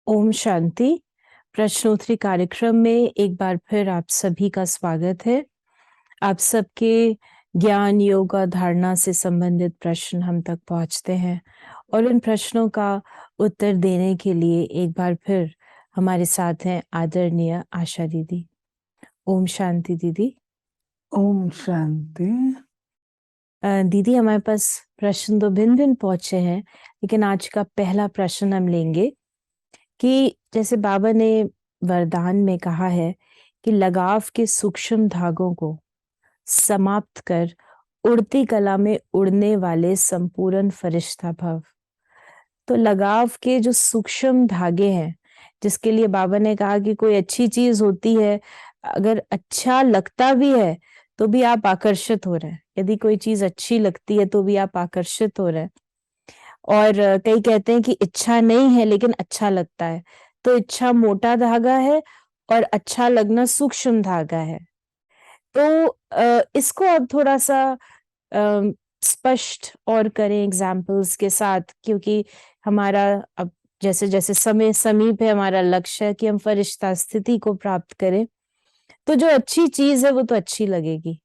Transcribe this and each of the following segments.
ओम शांति। प्रश्नोत्तरी कार्यक्रम में एक बार फिर आप सभी का स्वागत है। आप सबके ज्ञान, योग और धारणा से संबंधित प्रश्न हम तक पहुंचते हैं और इन प्रश्नों का उत्तर देने के लिए एक बार फिर हमारे साथ हैं आदरणीय आशा दीदी। ओम शांति दीदी। ओम शांति। दीदी, हमारे पास प्रश्न तो भिन्न भिन्न पहुंचे हैं, लेकिन आज का पहला प्रश्न हम लेंगे कि जैसे बाबा ने वरदान में कहा है कि लगाव के सूक्ष्म धागों को समाप्त कर उड़ती कला में उड़ने वाले संपूर्ण फरिश्ता भव। तो लगाव के जो सूक्ष्म धागे हैं, जिसके लिए बाबा ने कहा कि कोई अच्छी चीज होती है, अगर अच्छा लगता भी है तो भी आप आकर्षित हो रहे हैं। यदि कोई चीज अच्छी लगती है तो भी आप आकर्षित हो रहे हैं। और कई कहते हैं कि इच्छा नहीं है लेकिन अच्छा लगता है। तो इच्छा मोटा धागा है और अच्छा लगना सूक्ष्म धागा है। तो इसको अब थोड़ा सा स्पष्ट और करें एग्जाम्पल्स के साथ, क्योंकि हमारा अब जैसे जैसे समय समीप है, हमारा लक्ष्य है कि हम फरिश्ता स्थिति को प्राप्त करें। तो जो अच्छी चीज है वो तो अच्छी लगेगी।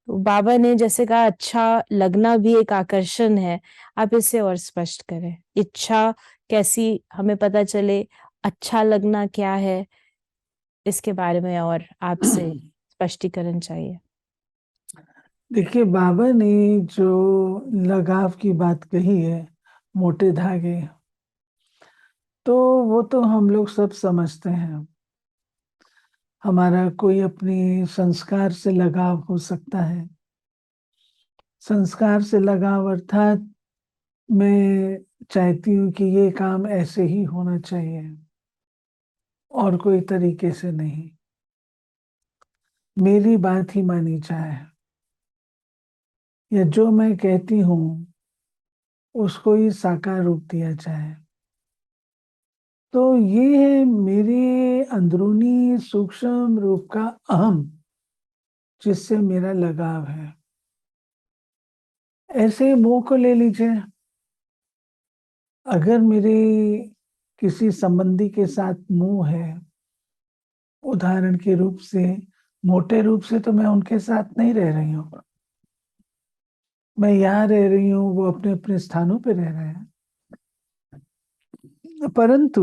तो बाबा ने जैसे कहा अच्छा लगना भी एक आकर्षण है, आप इसे और स्पष्ट करें। इच्छा कैसी हमें पता चले, अच्छा लगना क्या है, इसके बारे में और आपसे स्पष्टीकरण चाहिए। देखिए, बाबा ने जो लगाव की बात कही है, मोटे धागे, तो वो तो हम लोग सब समझते हैं। हमारा कोई अपनी संस्कार से लगाव हो सकता है। संस्कार से लगाव अर्थात मैं चाहती हूँ कि ये काम ऐसे ही होना चाहिए और कोई तरीके से नहीं, मेरी बात ही मानी जाए, या जो मैं कहती हूँ उसको ही साकार रूप दिया जाए। तो ये है मेरे अंदरूनी सूक्ष्म रूप का अहम, जिससे मेरा लगाव है। ऐसे मोह को ले लीजिए। अगर मेरे किसी संबंधी के साथ मोह है, उदाहरण के रूप से, मोटे रूप से तो मैं उनके साथ नहीं रह रही हूँ, मैं यहाँ रह रही हूँ, वो अपने अपने स्थानों पे रह रहे हैं, परंतु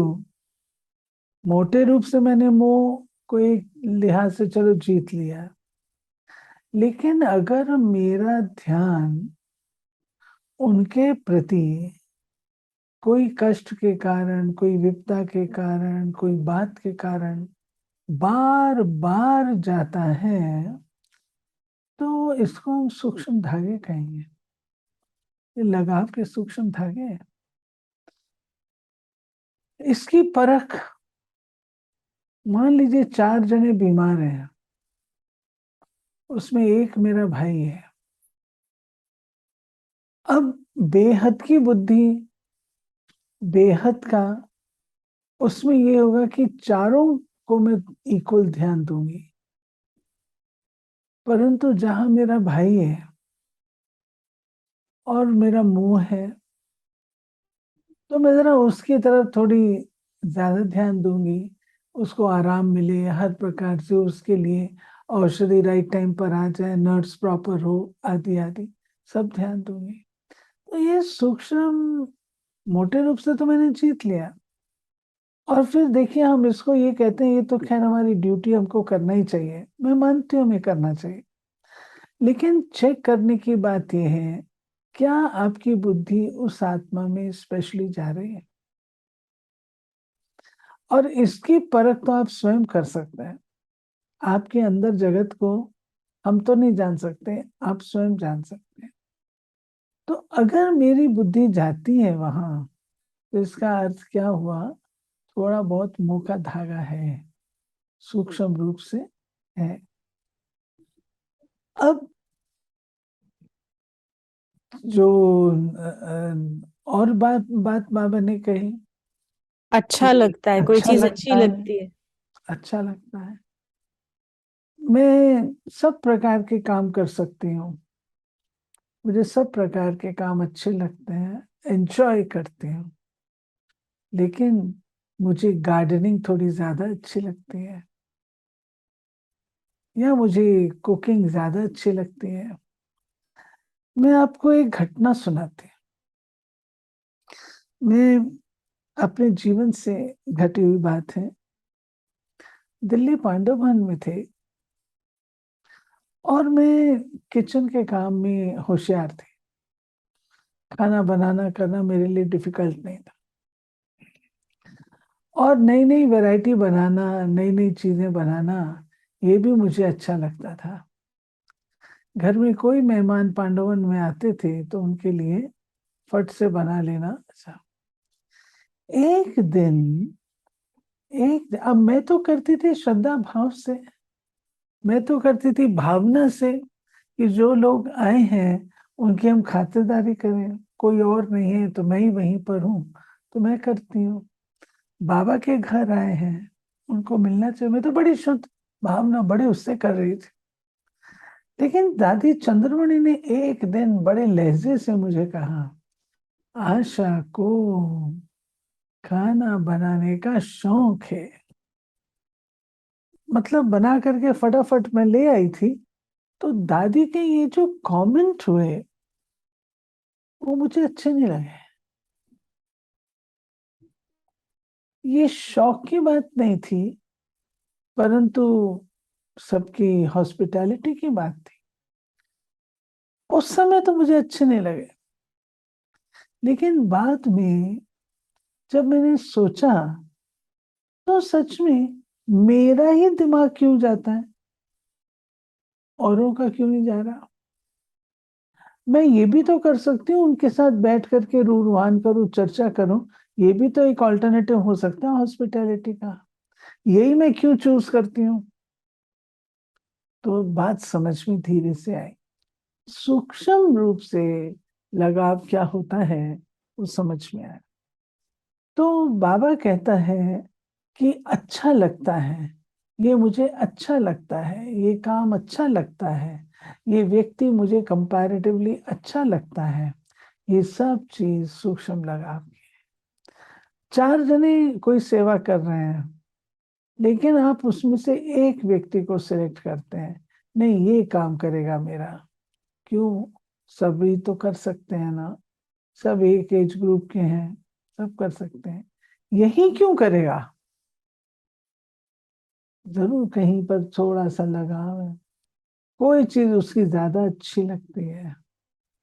मोटे रूप से मैंने मोह को एक लिहाज से चलो जीत लिया। लेकिन अगर मेरा ध्यान उनके प्रति कोई कष्ट के कारण, कोई विपदा के कारण, कोई बात के कारण बार बार जाता है, तो इसको हम सूक्ष्म धागे कहेंगे। ये लगाव के सूक्ष्म धागे हैं। इसकी परख, मान लीजिए 4 जने बीमार हैं, उसमें एक मेरा भाई है। अब बेहद की बुद्धि, बेहद का, उसमें ये होगा कि चारों को मैं इक्वल ध्यान दूंगी, परंतु जहां मेरा भाई है और मेरा मुंह है, तो मैं जरा उसकी तरफ थोड़ी ज्यादा ध्यान दूंगी। उसको आराम मिले, हर प्रकार से उसके लिए औषधि राइट टाइम पर आ जाए, नर्स प्रॉपर हो, आदि आदि सब ध्यान दूंगी। तो ये सूक्ष्म मोटे रूप से तो मैंने जीत लिया। और फिर देखिए, हम इसको ये कहते हैं, ये तो खैर हमारी ड्यूटी, हमको करना ही चाहिए, मैं मानती हूँ हमें करना चाहिए। लेकिन चेक करने की बात यह है, क्या आपकी बुद्धि उस आत्मा में स्पेशली जा रही है? और इसकी परख तो आप स्वयं कर सकते हैं। आपके अंदर जगत को हम तो नहीं जान सकते, आप स्वयं जान सकते हैं। तो अगर मेरी बुद्धि जाती है वहां, तो इसका अर्थ क्या हुआ? थोड़ा बहुत मुंह का धागा है, सूक्ष्म रूप से है। अब जो और बात बात बाबा ने कही अच्छा कि लगता है, कोई अच्छा चीज अच्छी लगता है, लगती है। अच्छा लगता है। मैं सब प्रकार के काम कर सकती हूँ, मुझे सब प्रकार के काम अच्छे लगते हैं, एंजॉय करती हूँ। लेकिन मुझे गार्डनिंग थोड़ी ज्यादा अच्छी लगती है, या मुझे कुकिंग ज्यादा अच्छी लगती है। मैं आपको एक घटना सुनाती हूँ। मैं अपने जीवन से घटी हुई बात है। दिल्ली पांडव भवन में थे और मैं किचन के काम में होशियार थी। खाना बनाना करना मेरे लिए डिफिकल्ट नहीं था, और नई नई वैरायटी बनाना, नई नई चीजें बनाना, ये भी मुझे अच्छा लगता था। घर में कोई मेहमान पांडवन में आते थे तो उनके लिए फट से बना लेना। अच्छा, एक दिन अब मैं तो करती थी श्रद्धा भाव से, मैं तो करती थी भावना से कि जो लोग आए हैं उनकी हम खातिरदारी करें, कोई और नहीं है तो मैं ही वहीं पर हूँ, तो मैं करती हूँ। बाबा के घर आए हैं, उनको मिलना चाहिए, मैं तो बड़ी शुद्ध भावना, बड़े उससे कर रही थी। लेकिन दादी चंद्रमणि ने एक दिन बड़े लहजे से मुझे कहा, आशा को खाना बनाने का शौक है। मतलब बना करके फटाफट मैं ले आई थी। तो दादी के ये जो कमेंट हुए वो मुझे अच्छे नहीं लगे। ये शौक की बात नहीं थी, परंतु सबकी हॉस्पिटैलिटी की बात थी। उस समय तो मुझे अच्छे नहीं लगे, लेकिन बाद में जब मैंने सोचा तो सच में मेरा ही दिमाग क्यों जाता है, औरों का क्यों नहीं जा रहा। मैं ये भी तो कर सकती हूँ, उनके साथ बैठ करके रूरवान करूँ, चर्चा करूँ। ये भी तो एक ऑल्टरनेटिव हो सकता है हॉस्पिटैलिटी का। यही मैं क्यों चूज करती हूँ। तो बात समझ में धीरे से आई, सूक्ष्म रूप से लगाव क्या होता है वो समझ में आया। तो बाबा कहता है कि अच्छा लगता है, ये मुझे अच्छा लगता है, ये काम अच्छा लगता है, ये व्यक्ति मुझे कंपैरेटिवली अच्छा लगता है। ये सब चीज सूक्ष्म लगाव की। चार जने कोई सेवा कर रहे हैं, लेकिन आप उसमें से एक व्यक्ति को सिलेक्ट करते हैं, नहीं ये काम करेगा मेरा। क्यों, सभी तो कर सकते हैं ना, सब एक एज ग्रुप के हैं, सब कर सकते हैं, यही क्यों करेगा। जरूर कहीं पर थोड़ा सा लगाव है, कोई चीज उसकी ज्यादा अच्छी लगती है,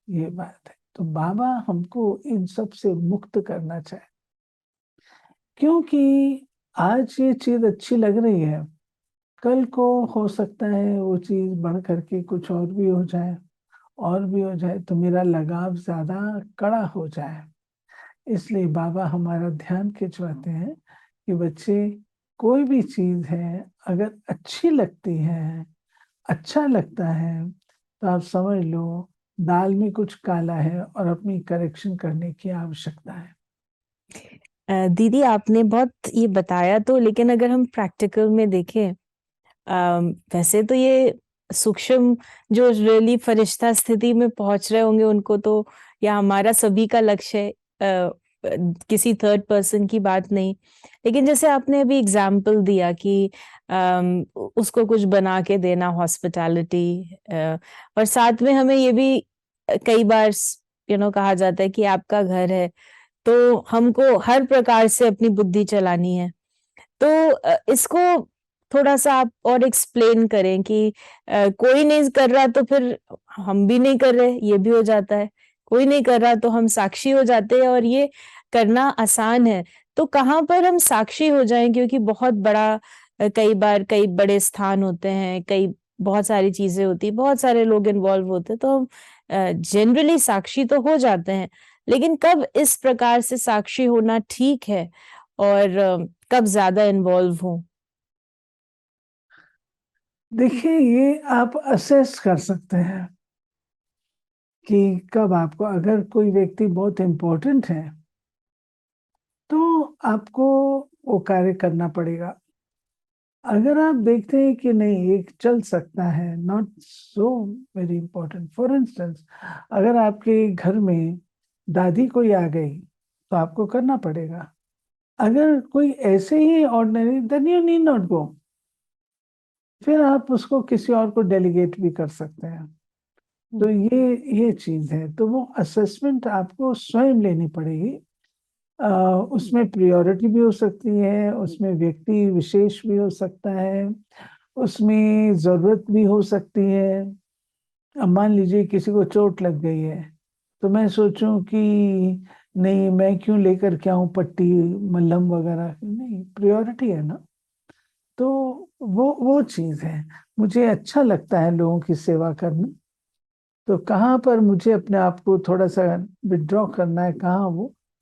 ये बात है। तो बाबा हमको इन सब से मुक्त करना चाहे, क्योंकि आज ये चीज अच्छी लग रही है, कल को हो सकता है वो चीज बढ़ करके कुछ और भी हो जाए, और भी हो जाए, तो मेरा लगाव ज्यादा कड़ा हो जाए। इसलिए बाबा हमारा ध्यान खिंचवाते हैं कि बच्चे, कोई भी चीज है अगर अच्छी लगती है, अच्छा लगता है, तो आप समझ लो दाल में कुछ काला है और अपनी करेक्शन करने की आवश्यकता है। दीदी आपने बहुत ये बताया तो, लेकिन अगर हम प्रैक्टिकल में देखें, वैसे तो ये सूक्ष्म जो रियली फरिश्ता स्थिति में पहुंच रहे होंगे उनको तो, या हमारा सभी का लक्ष्य है, किसी थर्ड पर्सन की बात नहीं। लेकिन जैसे आपने अभी एग्जाम्पल दिया कि उसको कुछ बना के देना, हॉस्पिटैलिटी, और साथ में हमें ये भी कई बार कहा जाता है कि आपका घर है तो हमको हर प्रकार से अपनी बुद्धि चलानी है। तो इसको थोड़ा सा आप और एक्सप्लेन करें कि कोई नहीं कर रहा तो फिर हम भी नहीं कर रहे, ये भी हो जाता है। कोई नहीं कर रहा तो हम साक्षी हो जाते हैं, और ये करना आसान है। तो कहाँ पर हम साक्षी हो जाएं, क्योंकि बहुत बड़ा कई बार कई बड़े स्थान होते हैं, कई बहुत सारी चीजें होती, बहुत सारे लोग इन्वॉल्व होते हैं, तो हम जनरली साक्षी तो हो जाते हैं। लेकिन कब इस प्रकार से साक्षी होना ठीक है, और कब ज्यादा इन्वॉल्व हो? देखिए, ये आप असेस कर सकते हैं कि कब आपको, अगर कोई व्यक्ति बहुत इंपॉर्टेंट है तो आपको वो कार्य करना पड़ेगा। अगर आप देखते हैं कि नहीं एक चल सकता है, not so very important, for instance अगर आपके घर में दादी कोई आ गई तो आपको करना पड़ेगा। अगर कोई ऐसे ही ordinary, then you need not go, फिर आप उसको किसी और को डेलीगेट भी कर सकते हैं। तो ये चीज है, तो वो असेसमेंट आपको स्वयं लेनी पड़ेगी। उसमें प्रायोरिटी भी हो सकती है, उसमें व्यक्ति विशेष भी हो सकता है, उसमें जरूरत भी हो सकती है। अब मान लीजिए किसी को चोट लग गई है, तो मैं सोचूं कि नहीं, मैं क्यों लेकर के आऊं पट्टी मलहम वगैरह, नहीं, प्रायोरिटी है ना। तो वो चीज है। मुझे अच्छा लगता है लोगों की सेवा करना। तो कहाँ पर मुझे अपने आप को थोड़ा सा विड्रॉ करना है, कहाँ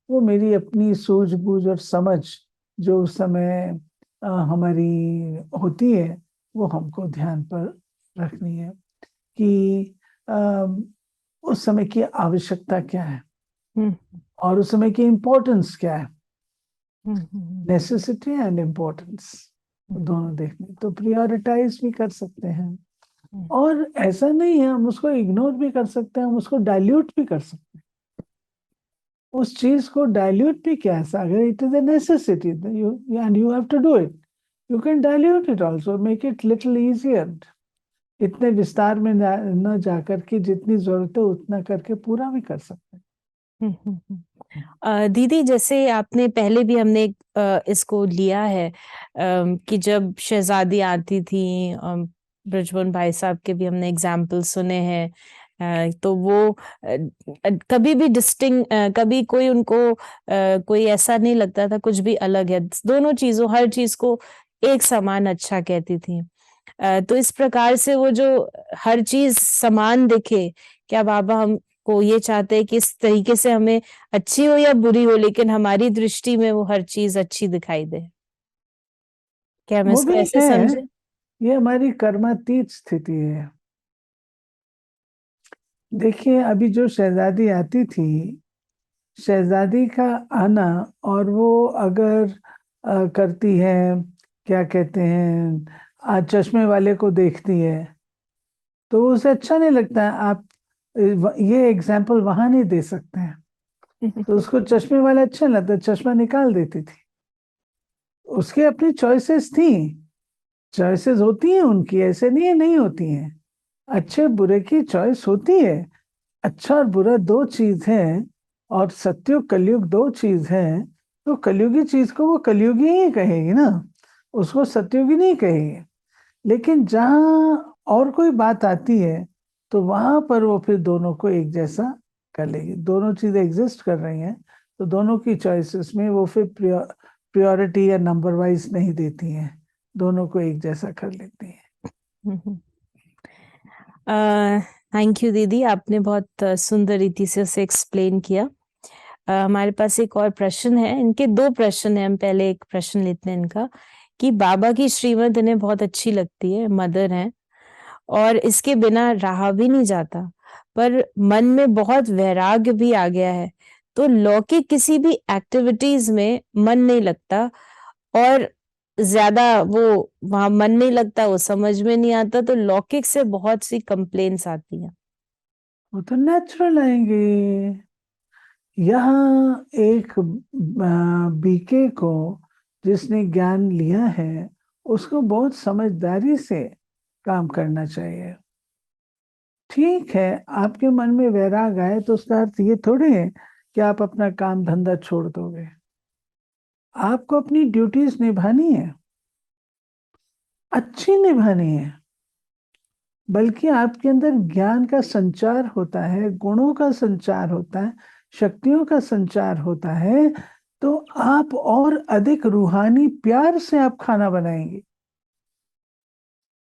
वो मेरी अपनी सूझबूझ और समझ जो उस समय हमारी होती है, वो हमको ध्यान पर रखनी है कि उस समय की आवश्यकता क्या है हम्म, और उस समय की इम्पोर्टेंस क्या है। हम्म, नेसेसिटी एंड इम्पोर्टेंस दोनों देखने, तो प्रियोरिटाइज भी कर सकते हैं। हम्म, और ऐसा नहीं है, हम उसको इग्नोर भी कर सकते हैं, हम उसको डाइल्यूट भी कर सकते हैं। उस चीज को डाइल्यूट भी कैसा, अगर it is a necessity you and you have to do it, you can dilute it also, make it little easier. इतने विस्तार में न जा करके, जितनी जरूरत है उतना करके पूरा भी कर सकते हम्म, दीदी, जैसे आपने पहले भी हमने इसको लिया है कि जब शहजादी आती थी, ब्रजमोहन भाई साहब के भी हमने एग्जाम्पल सुने हैं। तो वो कभी भी कभी कोई उनको कोई ऐसा नहीं लगता था कुछ भी अलग है, दोनों चीजों हर चीज को एक समान अच्छा कहती थी। तो इस प्रकार से वो जो हर चीज समान दिखे, क्या बाबा हमको ये चाहते हैं कि इस तरीके से हमें अच्छी हो या बुरी हो, लेकिन हमारी दृष्टि में वो हर चीज अच्छी दिखाई दे? क्या हम हैं। वो इसको भी ऐसे है, समझे? ये हमारी कर्मातीत स्थिति है। देखिए, अभी जो शहजादी आती थी, शहजादी का आना, और वो अगर करती है, क्या कहते हैं, चश्मे वाले को देखती है, तो उसे अच्छा नहीं लगता है। आप ये एग्जाम्पल वहां नहीं दे सकते हैं। तो उसको चश्मे वाला अच्छा नहीं लगता, चश्मा निकाल देती थी। उसकी अपनी चॉइसेस थी, चॉइसेस होती हैं उनकी, ऐसे नहीं है नहीं होती हैं। अच्छे बुरे की चॉइस होती है। अच्छा और बुरा दो चीज है, और सत्युग कलयुग दो चीज है। तो कलयुगी चीज को वो कलयुगी ही कहेगी ना, उसको सत्युगी नहीं कहेगी। लेकिन जहां और कोई बात आती है, तो वहां पर वो फिर दोनों को एक जैसा कर लेगी। दोनों चीजें एग्जिस्ट कर रही हैं, तो दोनों की चॉइसेस में वो फिर प्रियोरिटी या नंबर वाइज नहीं देती हैं, दोनों को एक जैसा कर लेती हैं। थैंक यू दीदी, आपने बहुत सुंदर रीति से उसे एक्सप्लेन किया। हमारे पास एक और प्रश्न है, इनके दो प्रश्न हैं, हम पहले एक प्रश्न लेते हैं इनका कि बाबा की श्रीमत इन्हें बहुत अच्छी लगती है, मदर हैं, और इसके बिना रहा भी नहीं जाता, पर मन में बहुत वैराग्य भी आ गया है, तो लौकिक किसी भी एक्टिविटीज में मन नहीं लगता, और ज्यादा वो वहां मन नहीं लगता, वो समझ में नहीं आता, तो लौकिक से बहुत सी कंप्लेन्स आती हैं। वो तो नेचुरल आएंगे। यहाँ एक बीके को, जिसने ज्ञान लिया है, उसको बहुत समझदारी से काम करना चाहिए। ठीक है, आपके मन में वैराग आए तो उसका अर्थ ये थोड़ी है कि आप अपना काम धंधा छोड़ दोगे। आपको अपनी ड्यूटीज निभानी है, अच्छी निभानी है। बल्कि आपके अंदर ज्ञान का संचार होता है, गुणों का संचार होता है, शक्तियों का संचार होता है। तो आप और अधिक रूहानी प्यार से आप खाना बनाएंगे,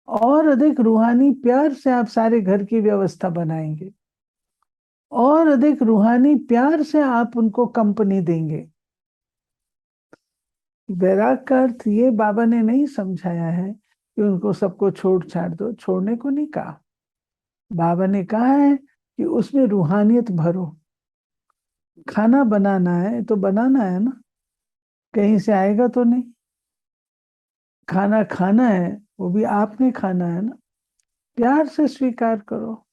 और अधिक रूहानी प्यार से आप सारे घर की व्यवस्था बनाएंगे, और अधिक रूहानी प्यार से आप उनको कंपनी देंगे। वैराग का अर्थ ये बाबा ने नहीं समझाया है कि उनको सबको छोड़ छाड़ दो, छोड़ने को नहीं कहा। बाबा ने कहा है कि उसमें रूहानियत भरो। खाना बनाना है तो बनाना है ना, कहीं से आएगा तो नहीं। खाना खाना है, वो भी आपने खाना है ना, प्यार से स्वीकार करो।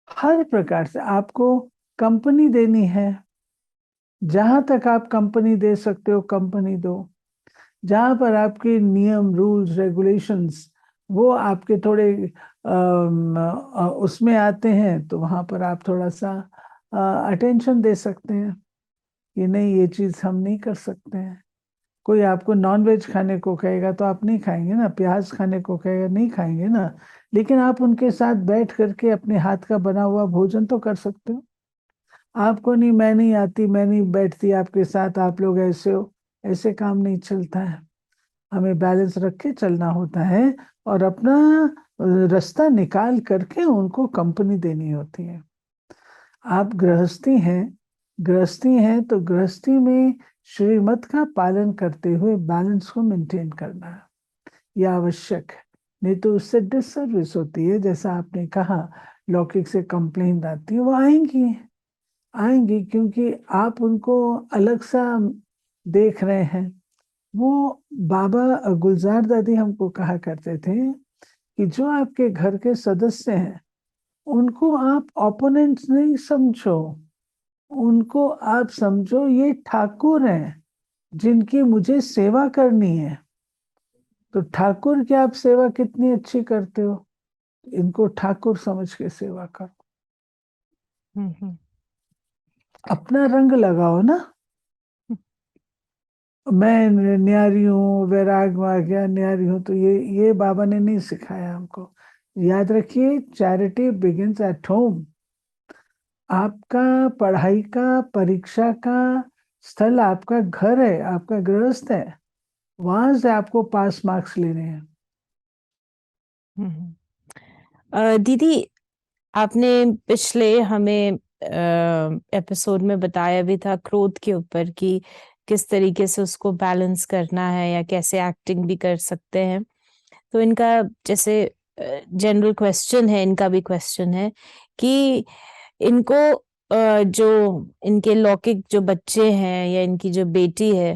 हर प्रकार से आपको कंपनी देनी है, जहां तक आप कंपनी दे सकते हो कंपनी दो, जहां पर आपके नियम रूल्स रेगुलेशंस वो आपके थोड़े उसमें आते हैं, तो वहां पर आप थोड़ा सा अटेंशन दे सकते हैं कि नहीं ये चीज हम नहीं कर सकते हैं। कोई आपको नॉन वेज खाने को कहेगा तो आप नहीं खाएंगे ना, प्याज खाने को कहेगा नहीं खाएंगे ना, लेकिन आप उनके साथ बैठ करके अपने हाथ का बना हुआ भोजन तो कर सकते हो। आपको नहीं, मैं नहीं आती, मैं नहीं बैठती आपके साथ, आप लोग ऐसे हो, ऐसे काम नहीं चलता है। हमें बैलेंस रख के चलना होता है और अपना रास्ता निकाल करके उनको कंपनी देनी होती है। आप गृहस्थी हैं तो गृहस्थी में श्रीमत का पालन करते हुए बैलेंस को मेंटेन करना है, यह आवश्यक है। नहीं तो उससे डिससर्विस होती है। जैसा आपने कहा लौकिक से कंप्लेंट आती है, वो आएंगी आएंगी क्योंकि आप उनको अलग सा देख रहे हैं। वो बाबा गुलजार दादी हमको कहा करते थे कि जो आपके घर के सदस्य हैं उनको आप ओपोनेंट्स नहीं समझो, उनको आप समझो ये ठाकुर हैं जिनकी मुझे सेवा करनी है। तो ठाकुर की आप सेवा कितनी अच्छी करते हो, इनको ठाकुर समझ के सेवा करो। हम्म। अपना रंग लगाओ ना। मैं न्यारी हूँ, वैराग आ गया, न्यारी हूँ, तो ये बाबा ने नहीं सिखाया हमको। याद रखिए, चैरिटी बिगिंस एट होम। आपका पढ़ाई का, परीक्षा का स्थल आपका घर है, आपका गृहस्थ है, वहां से आपको पास मार्क्स लेने हैं। हम्म। दीदी, आपने पिछले हमें एपिसोड में बताया भी था क्रोध के ऊपर कि किस तरीके से उसको बैलेंस करना है या कैसे एक्टिंग भी कर सकते हैं। तो इनका जैसे जनरल क्वेश्चन है, इनका भी क्वेश्चन है कि इनको जो इनके लौकिक जो बच्चे हैं या इनकी जो बेटी है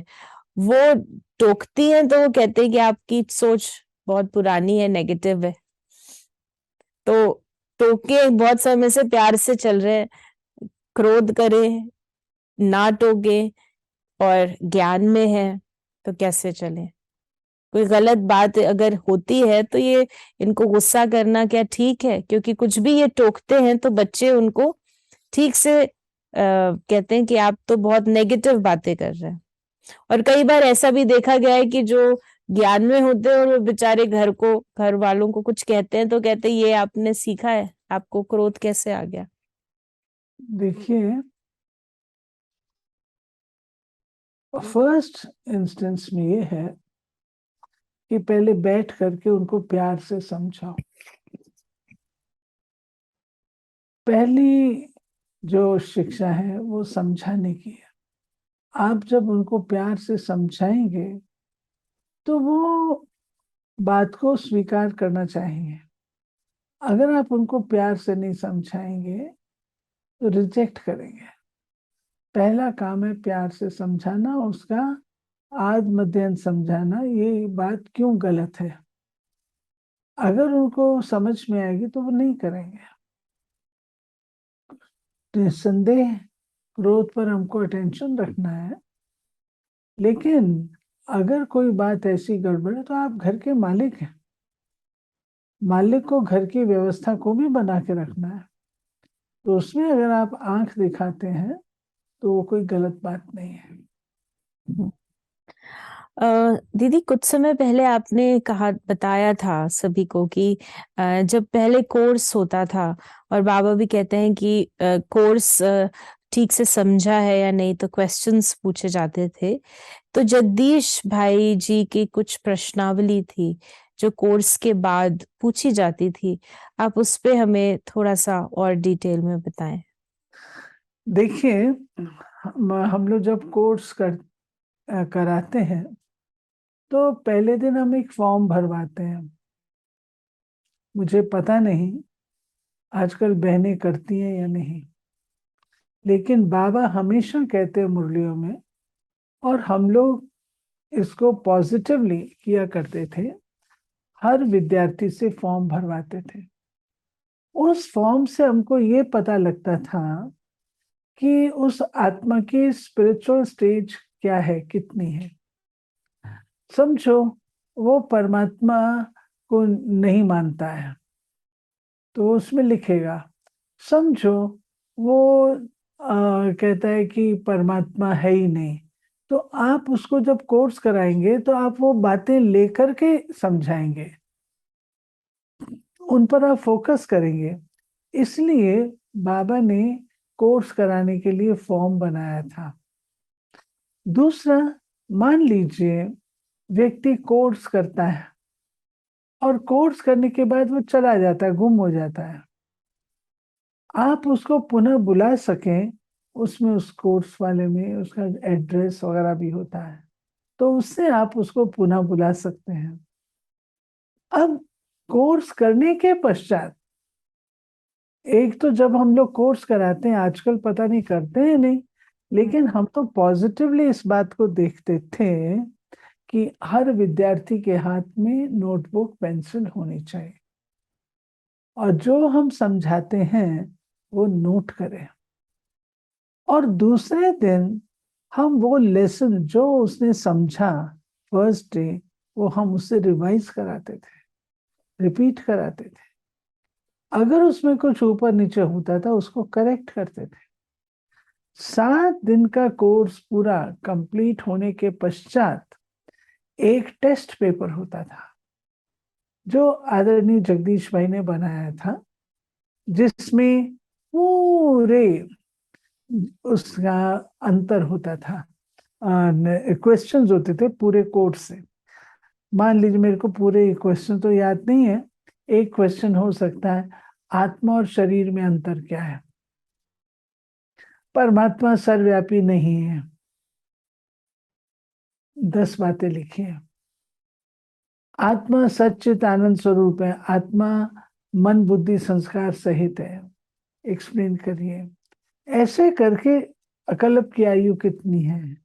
वो टोकती हैं, तो वो कहते हैं कि आपकी सोच बहुत पुरानी है, नेगेटिव है। तो टोके बहुत समय से प्यार से चल रहे हैं, क्रोध करे ना टोके और ज्ञान में है, तो कैसे चले? कोई गलत बात अगर होती है तो ये इनको गुस्सा करना क्या ठीक है? क्योंकि कुछ भी ये टोकते हैं तो बच्चे उनको ठीक से कहते हैं कि आप तो बहुत नेगेटिव बातें कर रहे हैं। और कई बार ऐसा भी देखा गया है कि जो ज्ञान में होते हैं और वो बेचारे घर वालों को कुछ कहते हैं तो कहते हैं ये आपने सीखा है, आपको क्रोध कैसे आ गया? देखिए, फर्स्ट इंस्टेंस में ये है कि पहले बैठ करके उनको प्यार से समझाओ। पहली जो शिक्षा है वो समझाने की है। आप जब उनको प्यार से समझाएंगे तो वो बात को स्वीकार करना चाहेंगे। अगर आप उनको प्यार से नहीं समझाएंगे तो रिजेक्ट करेंगे। पहला काम है प्यार से समझाना, उसका आद मध्य अंत समझाना, ये बात क्यों गलत है। अगर उनको समझ में आएगी तो वो नहीं करेंगे। निस्संदेह क्रोध पर हमको अटेंशन रखना है, लेकिन अगर कोई बात ऐसी गड़बड़ है तो आप घर के मालिक हैं। मालिक को घर की व्यवस्था को भी बना के रखना है। तो उसमें अगर आप आंख दिखाते हैं तो वो कोई गलत बात नहीं है। दीदी, कुछ समय पहले आपने कहा, बताया था सभी को कि जब पहले कोर्स होता था और बाबा भी कहते हैं कि कोर्स ठीक से समझा है या नहीं, तो क्वेश्चंस पूछे जाते थे। तो जगदीश भाई जी की कुछ प्रश्नावली थी जो कोर्स के बाद पूछी जाती थी, आप उस पे हमें थोड़ा सा और डिटेल में बताएं। देखिए, हम लोग जब कोर्स कराते हैं तो पहले दिन हम एक फॉर्म भरवाते हैं। मुझे पता नहीं आजकल बहनें करती हैं या नहीं, लेकिन बाबा हमेशा कहते हैं मुरलियों में, और हम लोग इसको पॉजिटिवली किया करते थे, हर विद्यार्थी से फॉर्म भरवाते थे। उस फॉर्म से हमको ये पता लगता था कि उस आत्मा की स्पिरिचुअल स्टेज क्या है, कितनी है। समझो वो परमात्मा को नहीं मानता है तो उसमें लिखेगा। समझो वो कहता है कि परमात्मा है ही नहीं, तो आप उसको जब कोर्स कराएंगे तो आप वो बातें लेकर के समझाएंगे, उन पर आप फोकस करेंगे। इसलिए बाबा ने कोर्स कराने के लिए फॉर्म बनाया था। दूसरा, मान लीजिए व्यक्ति कोर्स करता है और कोर्स करने के बाद वो चला जाता है, गुम हो जाता है। आप उसको पुनः बुला सकें, उसमें उस कोर्स वाले में उसका एड्रेस वगैरह भी होता है, तो उससे आप उसको पुनः बुला सकते हैं। अब कोर्स करने के पश्चात, एक तो जब हम लोग कोर्स कराते हैं, आजकल पता नहीं करते हैं नहीं, लेकिन हम तो पॉजिटिवली इस बात को देखते थे कि हर विद्यार्थी के हाथ में नोटबुक पेंसिल होनी चाहिए और जो हम समझाते हैं वो नोट करें, और दूसरे दिन हम वो लेसन जो उसने समझा फर्स्ट डे, वो हम उससे रिवाइज कराते थे, रिपीट कराते थे। अगर उसमें कुछ ऊपर नीचे होता था उसको करेक्ट करते थे। 7 दिन का कोर्स पूरा कंप्लीट होने के पश्चात एक टेस्ट पेपर होता था जो आदरणीय जगदीश भाई ने बनाया था, जिसमें पूरे उसका अंतर होता था, क्वेश्चंस होते थे पूरे कोर्स से। मान लीजिए मेरे को पूरे क्वेश्चन तो याद नहीं है, एक क्वेश्चन हो सकता है आत्मा और शरीर में अंतर क्या है, परमात्मा सर्वव्यापी नहीं है, 10 बातें लिखिए। आत्मा सच्चित आनंद स्वरूप है, आत्मा मन बुद्धि संस्कार सहित है, एक्सप्लेन करिए। ऐसे करके अकल्प की आयु कितनी है,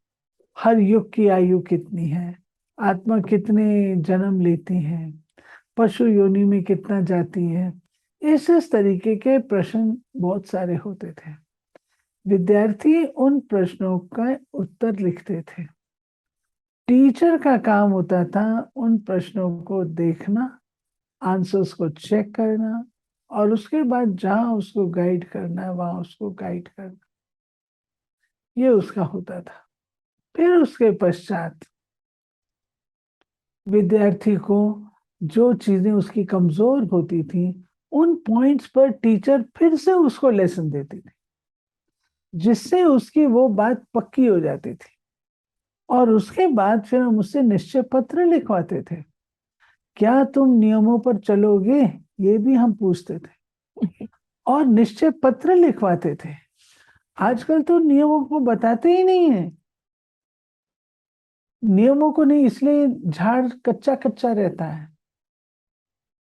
हर युग की आयु कितनी है, आत्मा कितने जन्म लेती है, पशु योनि में कितना जाती है, इस तरीके के प्रश्न बहुत सारे होते थे। विद्यार्थी उन प्रश्नों का उत्तर लिखते थे। टीचर का काम होता था उन प्रश्नों को देखना, आंसर्स को चेक करना, और उसके बाद जहां उसको गाइड करना है वहां उसको गाइड करना। ये उसका होता था। फिर उसके पश्चात विद्यार्थी को जो चीजें उसकी कमजोर होती थी उन पॉइंट्स पर टीचर फिर से उसको लेसन देती थी, जिससे उसकी वो बात पक्की हो जाती थी। और उसके बाद फिर हम उससे निश्चय पत्र लिखवाते थे। क्या तुम नियमों पर चलोगे, ये भी हम पूछते थे, और निश्चय पत्र लिखवाते थे। आजकल तो नियमों को बताते ही नहीं है। नियमों को नहीं, इसलिए झाड़ कच्चा कच्चा रहता है।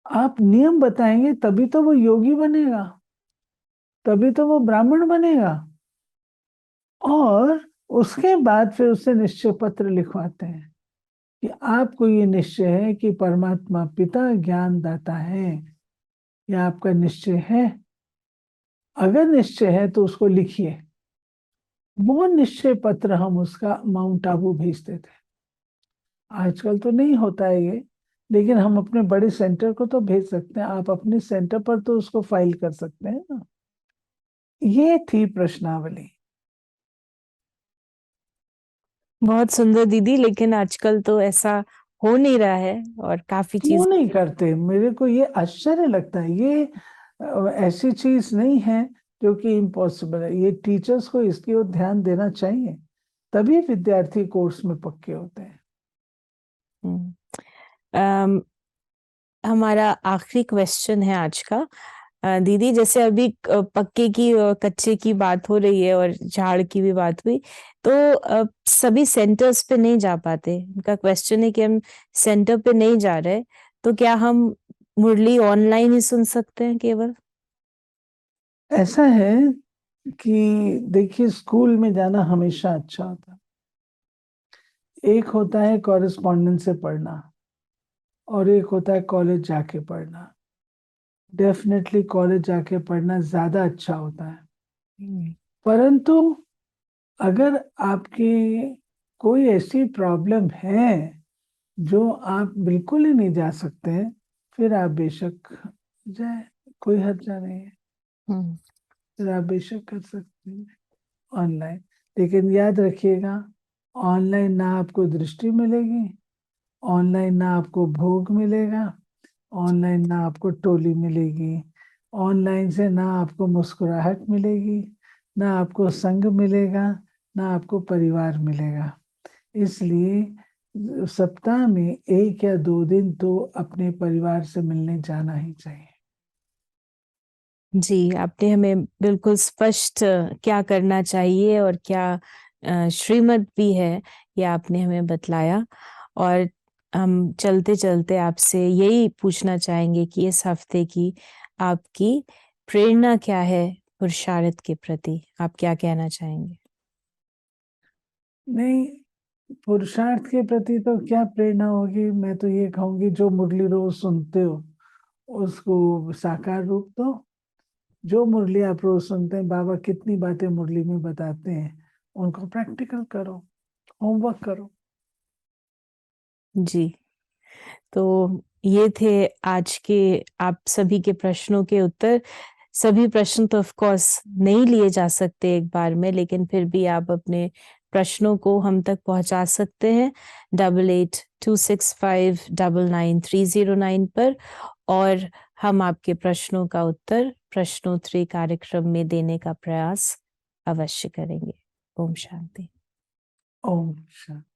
आप नियम बताएंगे तभी तो वो योगी बनेगा, तभी तो वो ब्राह्मण बनेगा। और उसके बाद फिर उससे निश्चय पत्र लिखवाते हैं कि आपको ये निश्चय है कि परमात्मा पिता ज्ञान दाता है, यह आपका निश्चय है। अगर निश्चय है तो उसको लिखिए। वो निश्चय पत्र हम उसका माउंट आबू भेजते थे। आजकल तो नहीं होता है ये, लेकिन हम अपने बड़े सेंटर को तो भेज सकते हैं। आप अपने सेंटर पर तो उसको फाइल कर सकते हैं ना। ये थी प्रश्नावली। बहुत सुंदर दीदी, लेकिन आजकल तो ऐसा हो नहीं रहा है और काफी क्यों चीज। नहीं करते, मेरे को ये आश्चर्य लगता है। ये ऐसी चीज नहीं है जो कि इम्पॉसिबल है। ये टीचर्स को इसकी ओर ध्यान देना चाहिए, तभी विद्यार्थी कोर्स में पक्के होते हैं। हम्म, अम, हमारा आखिरी क्वेश्चन है आज का। दीदी, जैसे अभी पक्के की और कच्चे की बात हो रही है और झाड़ की भी बात हुई, तो सभी सेंटर्स पे नहीं जा पाते। उनका क्वेश्चन है कि हम सेंटर पे नहीं जा रहे, तो क्या हम मुरली ऑनलाइन ही सुन सकते हैं केवल? ऐसा है कि देखिए, स्कूल में जाना हमेशा अच्छा होता है। एक होता है कॉरेस्पॉन्डेंस से पढ़ना और एक होता है कॉलेज जाके पढ़ना। डेफिनेटली कॉलेज जाके पढ़ना ज्यादा अच्छा होता है। परंतु अगर आपकी कोई ऐसी प्रॉब्लम है जो आप बिल्कुल ही नहीं जा सकते हैं, फिर आप बेशक जाए, कोई हर्जा नहीं है। हम्म, फिर आप बेशक कर सकते हैं ऑनलाइन। लेकिन याद रखिएगा, ऑनलाइन ना आपको दृष्टि मिलेगी, ऑनलाइन ना आपको भोग मिलेगा, ऑनलाइन ना आपको टोली मिलेगी, ऑनलाइन से ना आपको मुस्कुराहट मिलेगी, ना आपको संग मिलेगा, ना आपको परिवार मिलेगा। इसलिए सप्ताह में 1 या 2 दिन तो अपने परिवार से मिलने जाना ही चाहिए। जी, आपने हमें बिल्कुल स्पष्ट क्या करना चाहिए और क्या श्रीमत भी है, ये आपने हमें बतलाया। और हम चलते-चलते आपसे यही पूछना चाहेंगे कि इस हफ्ते की आपकी प्रेरणा क्या है पुरुषार्थ के प्रति? आप क्या कहना चाहेंगे? नहीं, पुरुषार्थ के प्रति तो क्या प्रेरणा होगी, मैं तो ये कहूंगी जो मुरली रोज सुनते हो उसको साकार रूप दो। जो मुरली आप रोज सुनते हैं, बाबा कितनी बातें मुरली में बताते हैं, उनको प्रैक्टिकल करो, होमवर्क करो। जी, तो ये थे आज के आप सभी के प्रश्नों के उत्तर। सभी प्रश्न तो ऑफ कोर्स नहीं लिए जा सकते एक बार में, लेकिन फिर भी आप अपने प्रश्नों को हम तक पहुंचा सकते हैं 8826599309 पर, और हम आपके प्रश्नों का उत्तर प्रश्नोत्तरी कार्यक्रम में देने का प्रयास अवश्य करेंगे। ओम शांति। ओम शांति।